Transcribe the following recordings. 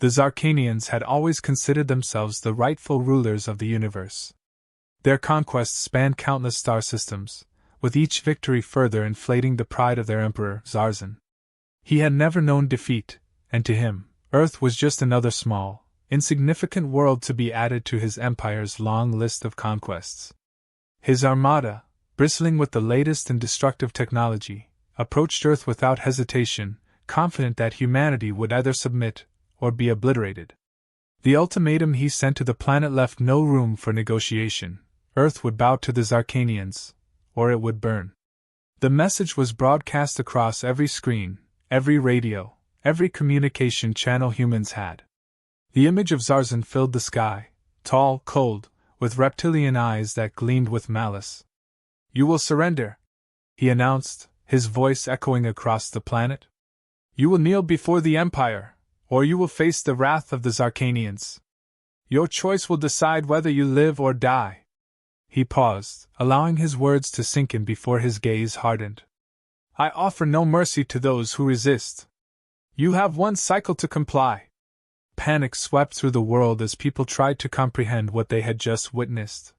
The Zarcanians had always considered themselves the rightful rulers of the universe. Their conquests spanned countless star systems, with each victory further inflating the pride of their emperor, Zaren. He had never known defeat, and to him, Earth was just another small, insignificant world to be added to his empire's long list of conquests. His armada, bristling with the latest in destructive technology, approached Earth without hesitation, confident that humanity would either submit or be obliterated. The ultimatum he sent to the planet left no room for negotiation. Earth would bow to the Zarcanians, or it would burn. The message was broadcast across every screen, every radio, every communication channel humans had. The image of Zaren filled the sky, tall, cold, with reptilian eyes that gleamed with malice. "You will surrender," he announced, his voice echoing across the planet. "You will kneel before the Empire, or you will face the wrath of the Zarcanians. Your choice will decide whether you live or die." He paused, allowing his words to sink in before his gaze hardened. "I offer no mercy to those who resist. You have one cycle to comply." Panic swept through the world as people tried to comprehend what they had just witnessed.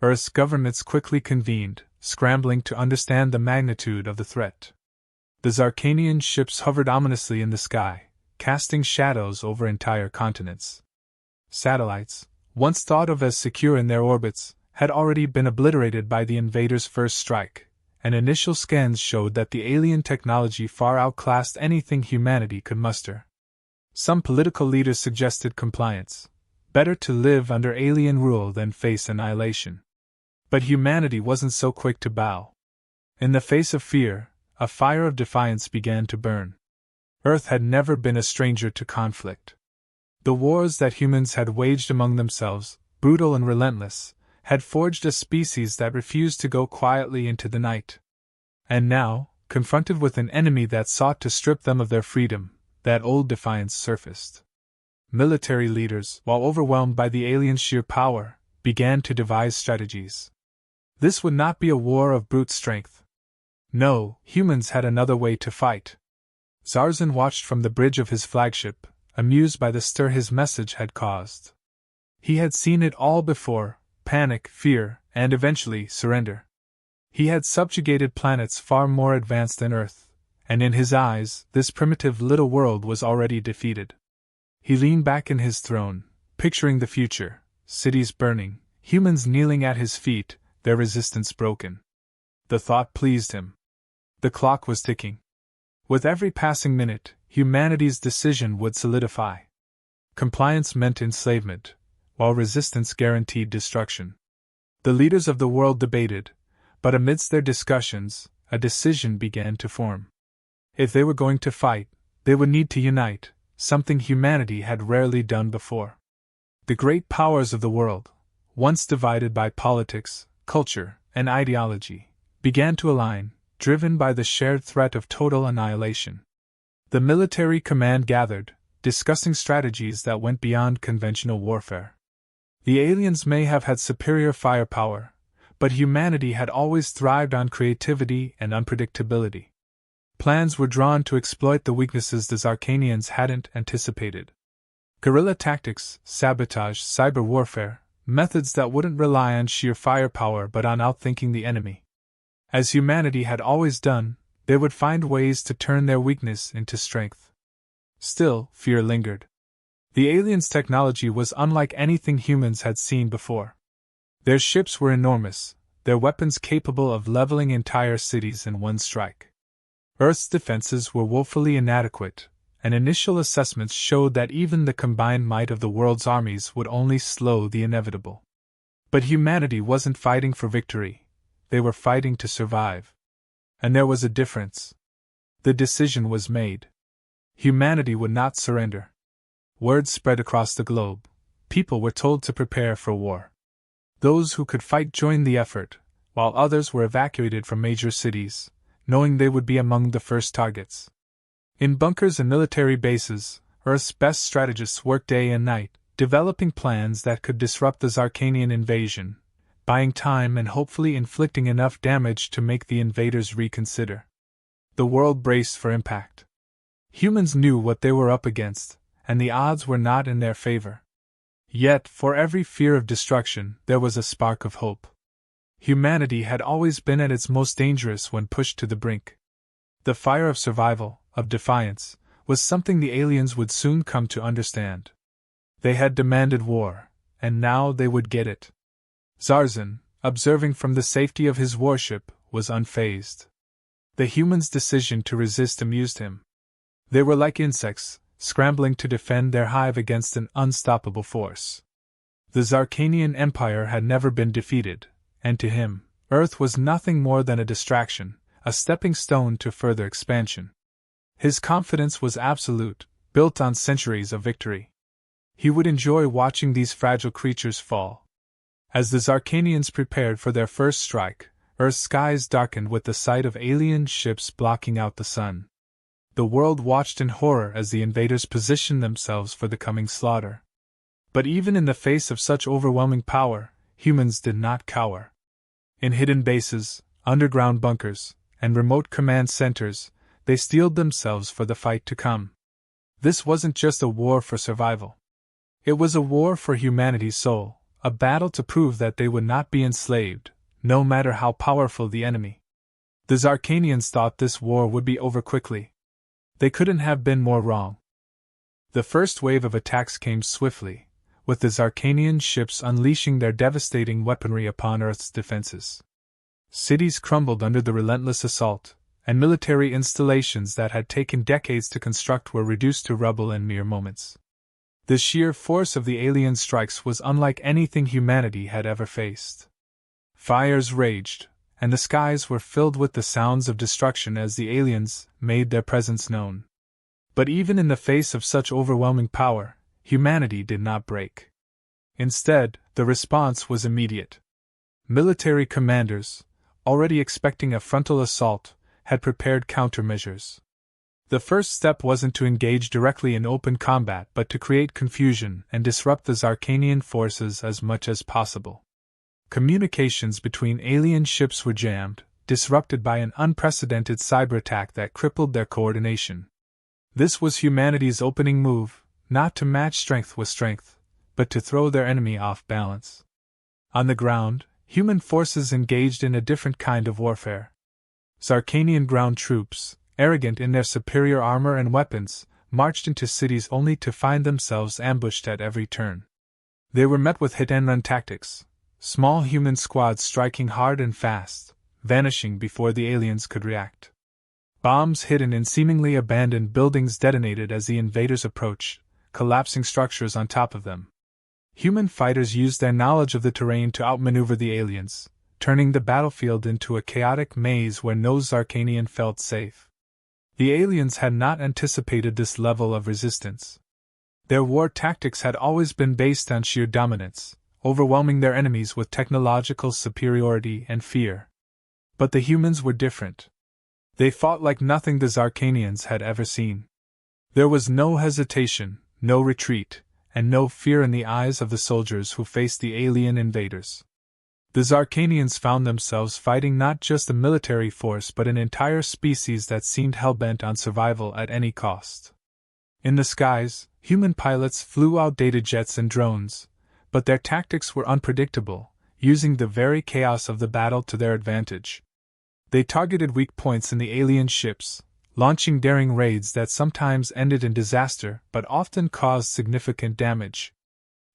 Earth's governments quickly convened, scrambling to understand the magnitude of the threat. The Zarcanian ships hovered ominously in the sky, casting shadows over entire continents. Satellites, once thought of as secure in their orbits, had already been obliterated by the invaders' first strike, and initial scans showed that the alien technology far outclassed anything humanity could muster. Some political leaders suggested compliance. Better to live under alien rule than face annihilation. But humanity wasn't so quick to bow. In the face of fear, a fire of defiance began to burn. Earth had never been a stranger to conflict. The wars that humans had waged among themselves, brutal and relentless, had forged a species that refused to go quietly into the night. And now, confronted with an enemy that sought to strip them of their freedom, that old defiance surfaced. Military leaders, while overwhelmed by the aliens' sheer power, began to devise strategies. This would not be a war of brute strength. No, humans had another way to fight. Zaren watched from the bridge of his flagship, amused by the stir his message had caused. He had seen it all before: panic, fear, and eventually surrender. He had subjugated planets far more advanced than Earth, and in his eyes, this primitive little world was already defeated. He leaned back in his throne, picturing the future: cities burning, humans kneeling at his feet, their resistance broken. The thought pleased him. The clock was ticking. With every passing minute, humanity's decision would solidify. Compliance meant enslavement, while resistance guaranteed destruction. The leaders of the world debated, but amidst their discussions, a decision began to form. If they were going to fight, they would need to unite, something humanity had rarely done before. The great powers of the world, once divided by politics, culture, and ideology, began to align, driven by the shared threat of total annihilation. The military command gathered, discussing strategies that went beyond conventional warfare. The aliens may have had superior firepower, but humanity had always thrived on creativity and unpredictability. Plans were drawn to exploit the weaknesses the Zarcanians hadn't anticipated. Guerrilla tactics, sabotage, cyber warfare, methods that wouldn't rely on sheer firepower but on outthinking the enemy. As humanity had always done, they would find ways to turn their weakness into strength. Still, fear lingered. The aliens' technology was unlike anything humans had seen before. Their ships were enormous, their weapons capable of leveling entire cities in one strike. Earth's defenses were woefully inadequate, and initial assessments showed that even the combined might of the world's armies would only slow the inevitable. But humanity wasn't fighting for victory, they were fighting to survive. And there was a difference. The decision was made. Humanity would not surrender. Word spread across the globe. People were told to prepare for war. Those who could fight joined the effort, while others were evacuated from major cities, knowing they would be among the first targets. In bunkers and military bases, Earth's best strategists worked day and night, developing plans that could disrupt the Zarcanian invasion, buying time and hopefully inflicting enough damage to make the invaders reconsider. The world braced for impact. Humans knew what they were up against, and the odds were not in their favor. Yet, for every fear of destruction, there was a spark of hope. Humanity had always been at its most dangerous when pushed to the brink. The fire of survival, of defiance, was something the aliens would soon come to understand. They had demanded war, and now they would get it. Zaren, observing from the safety of his warship, was unfazed. The humans' decision to resist amused him. They were like insects, scrambling to defend their hive against an unstoppable force. The Zarcanian Empire had never been defeated, and to him, Earth was nothing more than a distraction, a stepping stone to further expansion. His confidence was absolute, built on centuries of victory. He would enjoy watching these fragile creatures fall. As the Zarcanians prepared for their first strike, Earth's skies darkened with the sight of alien ships blocking out the sun. The world watched in horror as the invaders positioned themselves for the coming slaughter. But even in the face of such overwhelming power, humans did not cower. In hidden bases, underground bunkers, and remote command centers, they steeled themselves for the fight to come. This wasn't just a war for survival. It was a war for humanity's soul, a battle to prove that they would not be enslaved, no matter how powerful the enemy. The Zarcanians thought this war would be over quickly. They couldn't have been more wrong. The first wave of attacks came swiftly, with the Zarcanian ships unleashing their devastating weaponry upon Earth's defenses. Cities crumbled under the relentless assault, and military installations that had taken decades to construct were reduced to rubble in mere moments. The sheer force of the alien strikes was unlike anything humanity had ever faced. Fires raged, and the skies were filled with the sounds of destruction as the aliens made their presence known. But even in the face of such overwhelming power, humanity did not break. Instead, the response was immediate. Military commanders, already expecting a frontal assault, had prepared countermeasures. The first step wasn't to engage directly in open combat but to create confusion and disrupt the Zarcanian forces as much as possible. Communications between alien ships were jammed, disrupted by an unprecedented cyber attack that crippled their coordination. This was humanity's opening move, not to match strength with strength, but to throw their enemy off balance. On the ground, human forces engaged in a different kind of warfare. Zarcanian ground troops, arrogant in their superior armor and weapons, marched into cities only to find themselves ambushed at every turn. They were met with hit-and-run tactics, small human squads striking hard and fast, vanishing before the aliens could react. Bombs hidden in seemingly abandoned buildings detonated as the invaders approached, collapsing structures on top of them. Human fighters used their knowledge of the terrain to outmaneuver the aliens, turning the battlefield into a chaotic maze where no Zarcanian felt safe. The aliens had not anticipated this level of resistance. Their war tactics had always been based on sheer dominance, overwhelming their enemies with technological superiority and fear. But the humans were different. They fought like nothing the Zarcanians had ever seen. There was no hesitation, no retreat, and no fear in the eyes of the soldiers who faced the alien invaders. The Zarcanians found themselves fighting not just a military force but an entire species that seemed hell-bent on survival at any cost. In the skies, human pilots flew outdated jets and drones, but their tactics were unpredictable, using the very chaos of the battle to their advantage. They targeted weak points in the alien ships, launching daring raids that sometimes ended in disaster but often caused significant damage.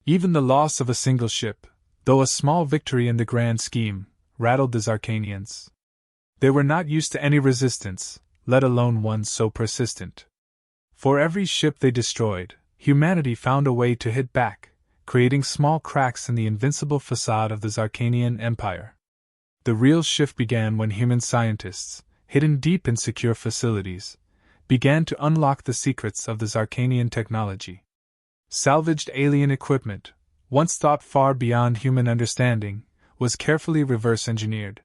Even the loss of a single ship, though a small victory in the grand scheme, rattled the Zarcanians. They were not used to any resistance, let alone one so persistent. For every ship they destroyed, humanity found a way to hit back, creating small cracks in the invincible facade of the Zarcanian Empire. The real shift began when human scientists, hidden deep in secure facilities, began to unlock the secrets of the Zarcanian technology. Salvaged alien equipment, once thought far beyond human understanding, was carefully reverse-engineered.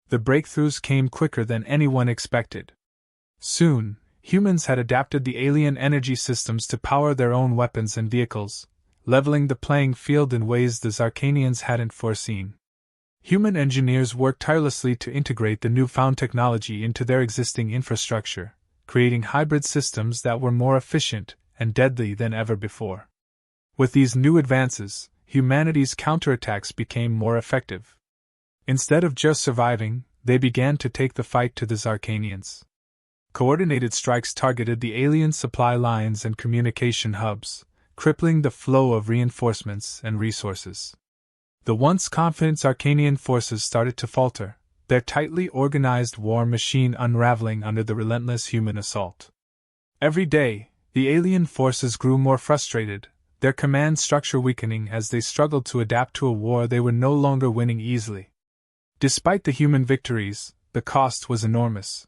The breakthroughs came quicker than anyone expected. Soon, humans had adapted the alien energy systems to power their own weapons and vehicles, leveling the playing field in ways the Zarcanians hadn't foreseen. Human engineers worked tirelessly to integrate the newfound technology into their existing infrastructure, creating hybrid systems that were more efficient and deadly than ever before. With these new advances, humanity's counterattacks became more effective. Instead of just surviving, they began to take the fight to the Zarcanians. Coordinated strikes targeted the alien supply lines and communication hubs, crippling the flow of reinforcements and resources. The once confident Zarcanian forces started to falter, their tightly organized war machine unraveling under the relentless human assault. Every day, the alien forces grew more frustrated, their command structure weakening as they struggled to adapt to a war they were no longer winning easily. Despite the human victories, the cost was enormous.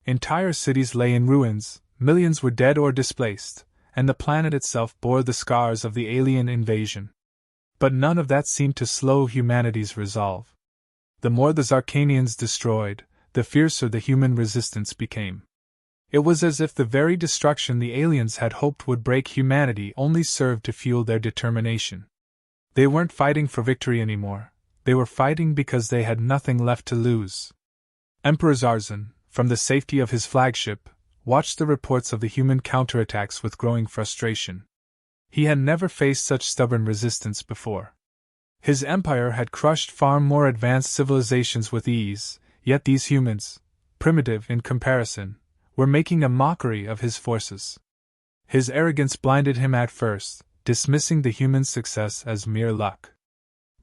Entire cities lay in ruins, millions were dead or displaced, and the planet itself bore the scars of the alien invasion. But none of that seemed to slow humanity's resolve. The more the Zarcanians destroyed, the fiercer the human resistance became. It was as if the very destruction the aliens had hoped would break humanity only served to fuel their determination. They weren't fighting for victory anymore, they were fighting because they had nothing left to lose. Emperor Zaren, from the safety of his flagship, watched the reports of the human counterattacks with growing frustration. He had never faced such stubborn resistance before. His empire had crushed far more advanced civilizations with ease, yet these humans, primitive in comparison, were making a mockery of his forces. His arrogance blinded him at first, dismissing the human success as mere luck.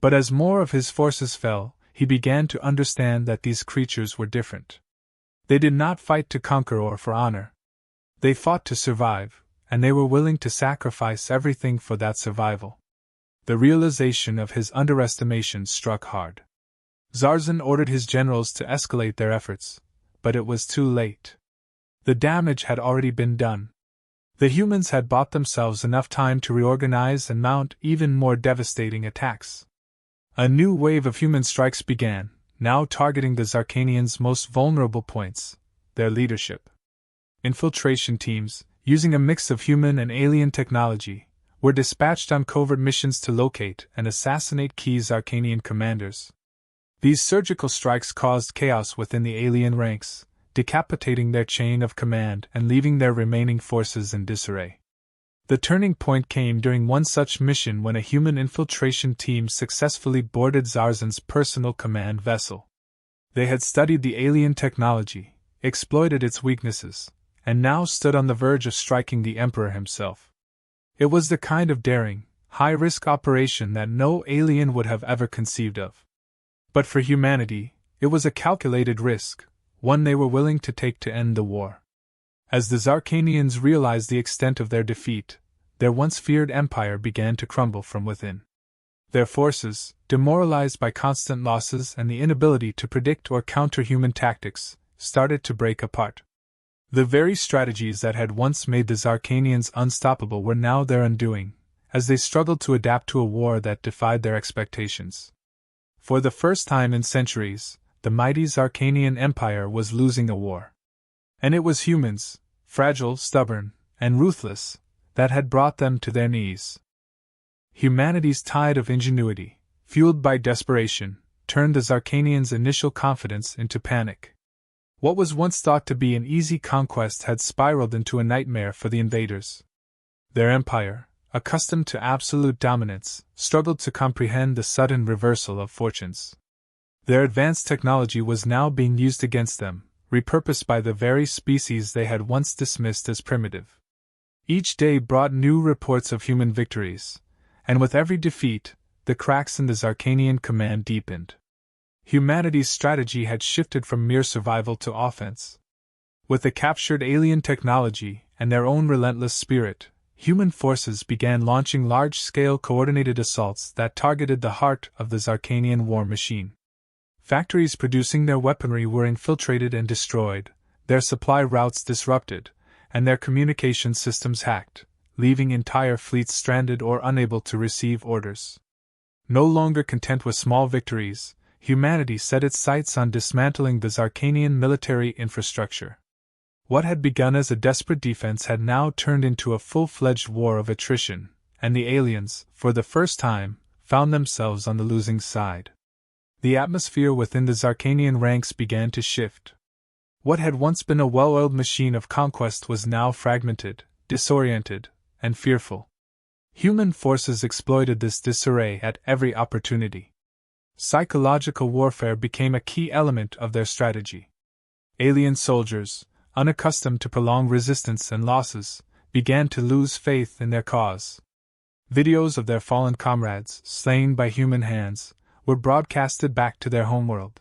But as more of his forces fell, he began to understand that these creatures were different. They did not fight to conquer or for honor. They fought to survive, and they were willing to sacrifice everything for that survival. The realization of his underestimation struck hard. Zaren ordered his generals to escalate their efforts, but it was too late. The damage had already been done. The humans had bought themselves enough time to reorganize and mount even more devastating attacks. A new wave of human strikes began, now targeting the Zarcanians' most vulnerable points, their leadership. Infiltration teams, using a mix of human and alien technology, were dispatched on covert missions to locate and assassinate key Zarcanian commanders. These surgical strikes caused chaos within the alien ranks, decapitating their chain of command and leaving their remaining forces in disarray. The turning point came during one such mission when a human infiltration team successfully boarded Zaren's personal command vessel. They had studied the alien technology, exploited its weaknesses, and now stood on the verge of striking the Emperor himself. It was the kind of daring, high-risk operation that no alien would have ever conceived of. But for humanity, it was a calculated risk, one they were willing to take to end the war. As the Zarcanians realized the extent of their defeat, their once feared empire began to crumble from within. Their forces, demoralized by constant losses and the inability to predict or counter human tactics, started to break apart. The very strategies that had once made the Zarcanians unstoppable were now their undoing, as they struggled to adapt to a war that defied their expectations. For the first time in centuries, the mighty Zarcanian Empire was losing a war. And it was humans, fragile, stubborn, and ruthless, that had brought them to their knees. Humanity's tide of ingenuity, fueled by desperation, turned the Zarcanians' initial confidence into panic. What was once thought to be an easy conquest had spiraled into a nightmare for the invaders. Their empire, accustomed to absolute dominance, struggled to comprehend the sudden reversal of fortunes. Their advanced technology was now being used against them, repurposed by the very species they had once dismissed as primitive. Each day brought new reports of human victories, and with every defeat, the cracks in the Zarcanian command deepened. Humanity's strategy had shifted from mere survival to offense. With the captured alien technology and their own relentless spirit, human forces began launching large-scale coordinated assaults that targeted the heart of the Zarcanian war machine. Factories producing their weaponry were infiltrated and destroyed, their supply routes disrupted, and their communication systems hacked, leaving entire fleets stranded or unable to receive orders. No longer content with small victories, humanity set its sights on dismantling the Zarcanian military infrastructure. What had begun as a desperate defense had now turned into a full-fledged war of attrition, and the aliens, for the first time, found themselves on the losing side. The atmosphere within the Zarcanian ranks began to shift. What had once been a well-oiled machine of conquest was now fragmented, disoriented, and fearful. Human forces exploited this disarray at every opportunity. Psychological warfare became a key element of their strategy. Alien soldiers, unaccustomed to prolonged resistance and losses, began to lose faith in their cause. Videos of their fallen comrades, slain by human hands, were broadcasted back to their homeworld.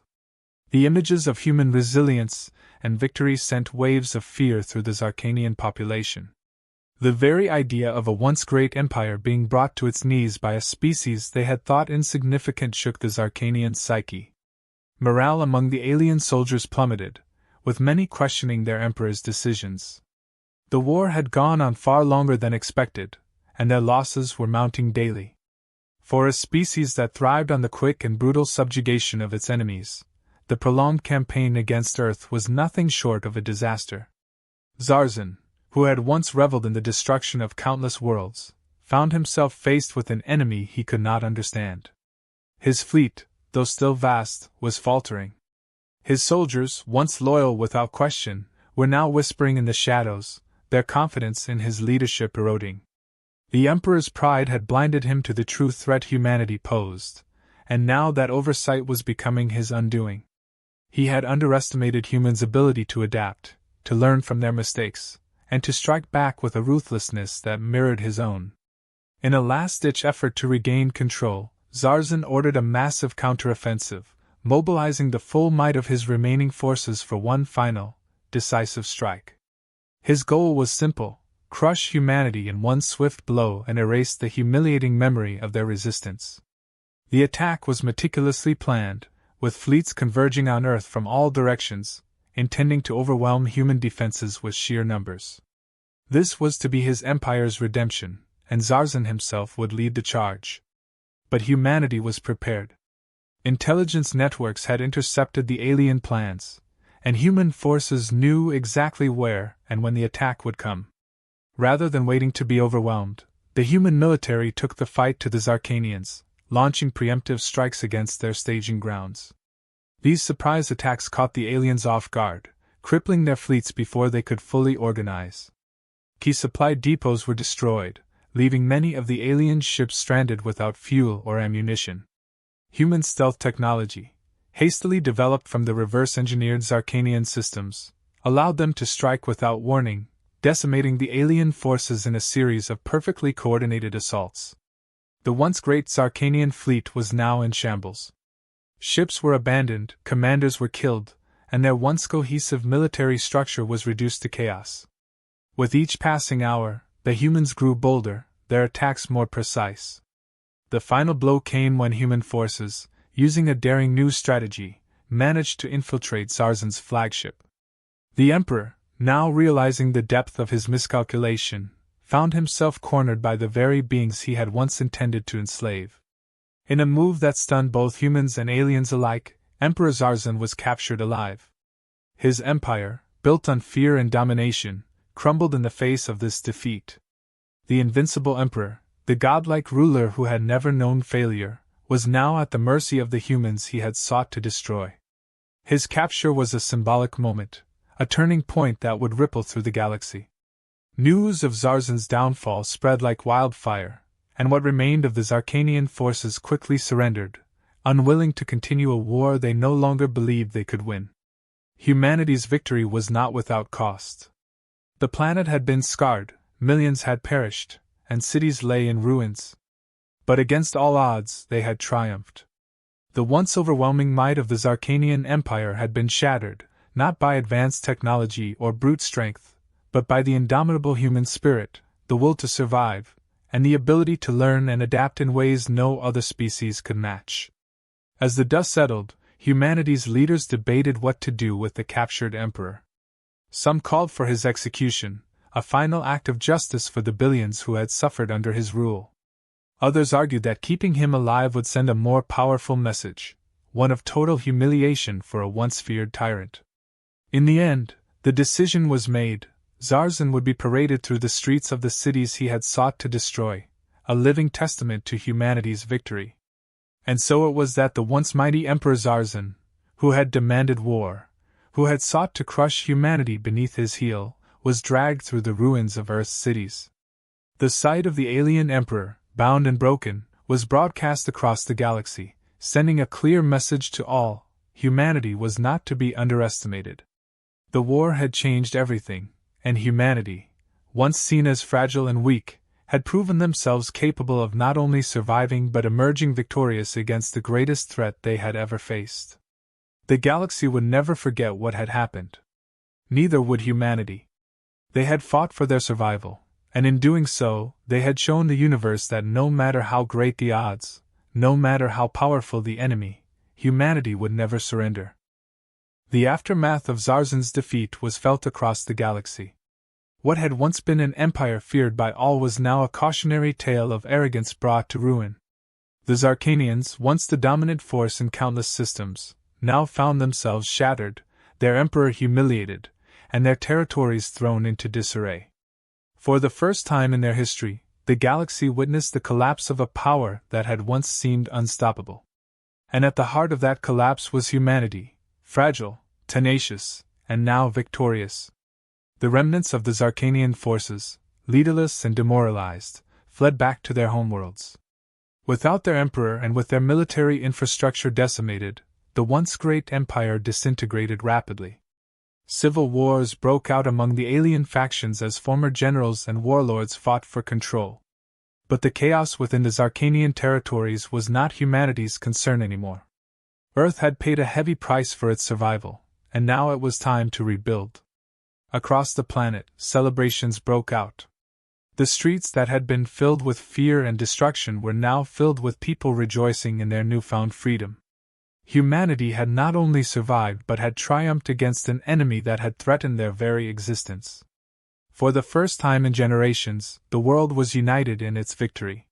The images of human resilience and victory sent waves of fear through the Zarcanian population. The very idea of a once great empire being brought to its knees by a species they had thought insignificant shook the Zarcanian psyche. Morale among the alien soldiers plummeted, with many questioning their emperor's decisions. The war had gone on far longer than expected, and their losses were mounting daily. For a species that thrived on the quick and brutal subjugation of its enemies, the prolonged campaign against Earth was nothing short of a disaster. Zaren, who had once reveled in the destruction of countless worlds, found himself faced with an enemy he could not understand. His fleet, though still vast, was faltering. His soldiers, once loyal without question, were now whispering in the shadows, their confidence in his leadership eroding. The Emperor's pride had blinded him to the true threat humanity posed, and now that oversight was becoming his undoing. He had underestimated humans' ability to adapt, to learn from their mistakes, and to strike back with a ruthlessness that mirrored his own. In a last-ditch effort to regain control, Zaren ordered a massive counteroffensive, mobilizing the full might of his remaining forces for one final, decisive strike. His goal was simple: crush humanity in one swift blow and erase the humiliating memory of their resistance. The attack was meticulously planned, with fleets converging on Earth from all directions, intending to overwhelm human defenses with sheer numbers. This was to be his empire's redemption, and Zaren himself would lead the charge. But humanity was prepared. Intelligence networks had intercepted the alien plans, and human forces knew exactly where and when the attack would come. Rather than waiting to be overwhelmed, the human military took the fight to the Zarcanians, launching preemptive strikes against their staging grounds. These surprise attacks caught the aliens off guard, crippling their fleets before they could fully organize. Key supply depots were destroyed, leaving many of the alien ships stranded without fuel or ammunition. Human stealth technology, hastily developed from the reverse-engineered Zarcanian systems, allowed them to strike without warning, decimating the alien forces in a series of perfectly coordinated assaults. The once great Zarcanian fleet was now in shambles. Ships were abandoned, commanders were killed, and their once cohesive military structure was reduced to chaos. With each passing hour, the humans grew bolder, their attacks more precise. The final blow came when human forces, using a daring new strategy, managed to infiltrate Zaren's flagship. The Emperor, now realizing the depth of his miscalculation, found himself cornered by the very beings he had once intended to enslave. In a move that stunned both humans and aliens alike, Emperor Zaren was captured alive. His empire, built on fear and domination, crumbled in the face of this defeat. The invincible emperor, the godlike ruler who had never known failure, was now at the mercy of the humans he had sought to destroy. His capture was a symbolic moment, a turning point that would ripple through the galaxy. News of Zaren's downfall spread like wildfire, and what remained of the Zarcanian forces quickly surrendered, unwilling to continue a war they no longer believed they could win. Humanity's victory was not without cost. The planet had been scarred, millions had perished, and cities lay in ruins. But against all odds, they had triumphed. The once overwhelming might of the Zarcanian Empire had been shattered, not by advanced technology or brute strength, but by the indomitable human spirit, the will to survive, and the ability to learn and adapt in ways no other species could match. As the dust settled, humanity's leaders debated what to do with the captured emperor. Some called for his execution, a final act of justice for the billions who had suffered under his rule. Others argued that keeping him alive would send a more powerful message, one of total humiliation for a once feared tyrant. In the end, the decision was made. Zaren would be paraded through the streets of the cities he had sought to destroy, a living testament to humanity's victory. And so it was that the once mighty Emperor Zaren, who had demanded war, who had sought to crush humanity beneath his heel, was dragged through the ruins of Earth's cities. The sight of the alien emperor, bound and broken, was broadcast across the galaxy, sending a clear message to all: humanity was not to be underestimated. The war had changed everything, and humanity, once seen as fragile and weak, had proven themselves capable of not only surviving but emerging victorious against the greatest threat they had ever faced. The galaxy would never forget what had happened. Neither would humanity. They had fought for their survival, and in doing so, they had shown the universe that no matter how great the odds, no matter how powerful the enemy, humanity would never surrender. The aftermath of Zaren's defeat was felt across the galaxy. What had once been an empire feared by all was now a cautionary tale of arrogance brought to ruin. The Zarcanians, once the dominant force in countless systems, now found themselves shattered, their emperor humiliated, and their territories thrown into disarray. For the first time in their history, the galaxy witnessed the collapse of a power that had once seemed unstoppable. And at the heart of that collapse was humanity, fragile, tenacious, and now victorious. The remnants of the Zarcanian forces, leaderless and demoralized, fled back to their homeworlds. Without their emperor and with their military infrastructure decimated, the once great empire disintegrated rapidly. Civil wars broke out among the alien factions as former generals and warlords fought for control. But the chaos within the Zarcanian territories was not humanity's concern anymore. Earth had paid a heavy price for its survival, and now it was time to rebuild. Across the planet, celebrations broke out. The streets that had been filled with fear and destruction were now filled with people rejoicing in their newfound freedom. Humanity had not only survived but had triumphed against an enemy that had threatened their very existence. For the first time in generations, the world was united in its victory.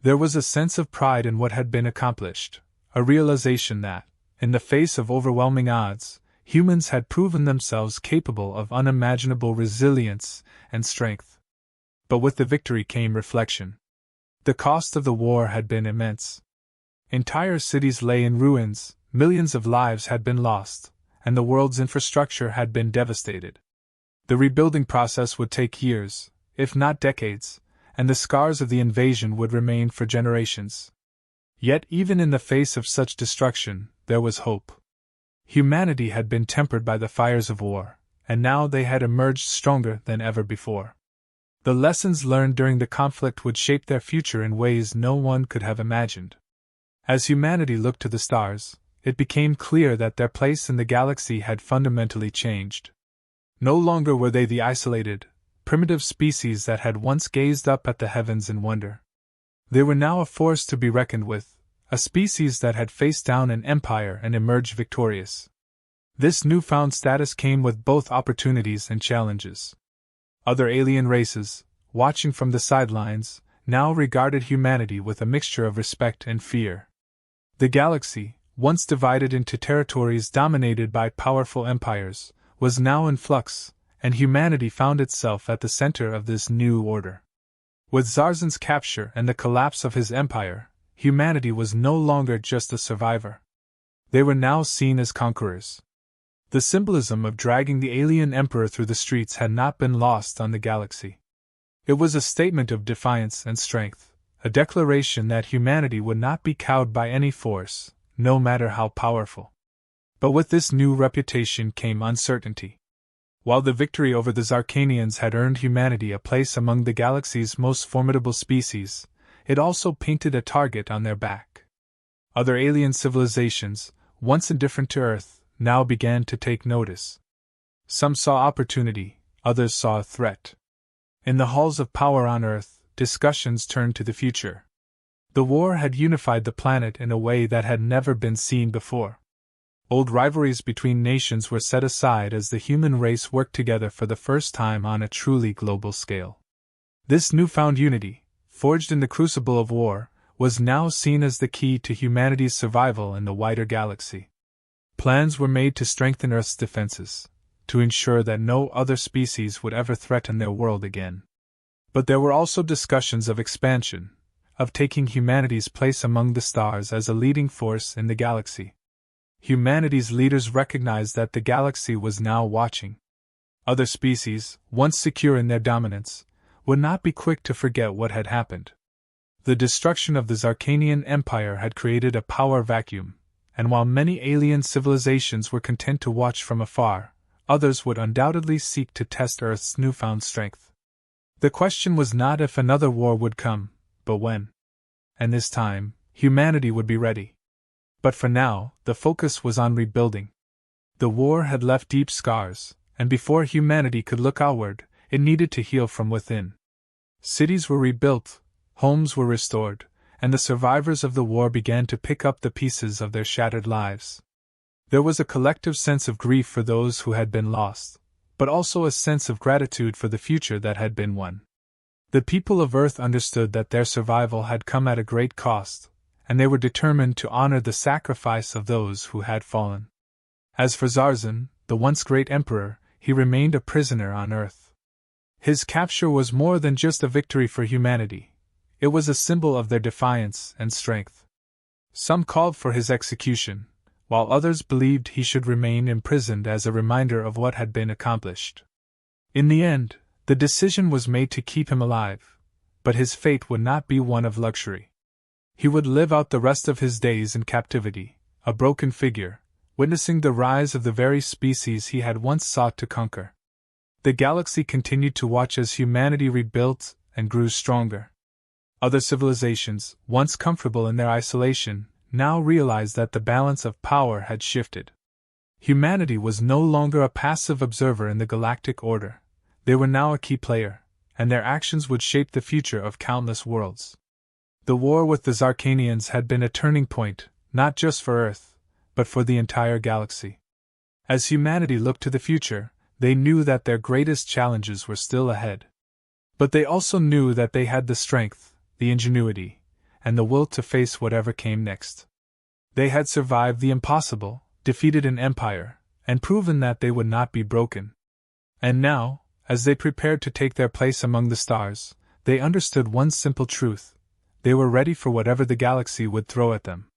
There was a sense of pride in what had been accomplished, a realization that, in the face of overwhelming odds, humans had proven themselves capable of unimaginable resilience and strength. But with the victory came reflection. The cost of the war had been immense. Entire cities lay in ruins, millions of lives had been lost, and the world's infrastructure had been devastated. The rebuilding process would take years, if not decades, and the scars of the invasion would remain for generations. Yet even in the face of such destruction, there was hope. Humanity had been tempered by the fires of war, and now they had emerged stronger than ever before. The lessons learned during the conflict would shape their future in ways no one could have imagined. As humanity looked to the stars, it became clear that their place in the galaxy had fundamentally changed. No longer were they the isolated, primitive species that had once gazed up at the heavens in wonder. They were now a force to be reckoned with, a species that had faced down an empire and emerged victorious. This newfound status came with both opportunities and challenges. Other alien races, watching from the sidelines, now regarded humanity with a mixture of respect and fear. The galaxy, once divided into territories dominated by powerful empires, was now in flux, and humanity found itself at the center of this new order. With Zaren's capture and the collapse of his empire, humanity was no longer just a survivor. They were now seen as conquerors. The symbolism of dragging the alien emperor through the streets had not been lost on the galaxy. It was a statement of defiance and strength, a declaration that humanity would not be cowed by any force, no matter how powerful. But with this new reputation came uncertainty. While the victory over the Zarcanians had earned humanity a place among the galaxy's most formidable species, it also painted a target on their back. Other alien civilizations, once indifferent to Earth, now began to take notice. Some saw opportunity, others saw a threat. In the halls of power on Earth, discussions turned to the future. The war had unified the planet in a way that had never been seen before. Old rivalries between nations were set aside as the human race worked together for the first time on a truly global scale. This newfound unity, forged in the crucible of war, was now seen as the key to humanity's survival in the wider galaxy. Plans were made to strengthen Earth's defenses, to ensure that no other species would ever threaten their world again. But there were also discussions of expansion, of taking humanity's place among the stars as a leading force in the galaxy. Humanity's leaders recognized that the galaxy was now watching. Other species, once secure in their dominance, would not be quick to forget what had happened. The destruction of the Zarcanian Empire had created a power vacuum, and while many alien civilizations were content to watch from afar, others would undoubtedly seek to test Earth's newfound strength. The question was not if another war would come, but when. And this time, humanity would be ready. But for now, the focus was on rebuilding. The war had left deep scars, and before humanity could look outward, it needed to heal from within. Cities were rebuilt, homes were restored, and the survivors of the war began to pick up the pieces of their shattered lives. There was a collective sense of grief for those who had been lost, but also a sense of gratitude for the future that had been won. The people of Earth understood that their survival had come at a great cost, and they were determined to honor the sacrifice of those who had fallen. As for Zaren, the once great emperor, he remained a prisoner on Earth. His capture was more than just a victory for humanity. It was a symbol of their defiance and strength. Some called for his execution, while others believed he should remain imprisoned as a reminder of what had been accomplished. In the end, the decision was made to keep him alive, but his fate would not be one of luxury. He would live out the rest of his days in captivity, a broken figure, witnessing the rise of the very species he had once sought to conquer. The galaxy continued to watch as humanity rebuilt and grew stronger. Other civilizations, once comfortable in their isolation, now realized that the balance of power had shifted. Humanity was no longer a passive observer in the galactic order. They were now a key player, and their actions would shape the future of countless worlds. The war with the Zarcanians had been a turning point, not just for Earth, but for the entire galaxy. As humanity looked to the future, they knew that their greatest challenges were still ahead. But they also knew that they had the strength, the ingenuity, and the will to face whatever came next. They had survived the impossible, defeated an empire, and proven that they would not be broken. And now, as they prepared to take their place among the stars, they understood one simple truth: they were ready for whatever the galaxy would throw at them.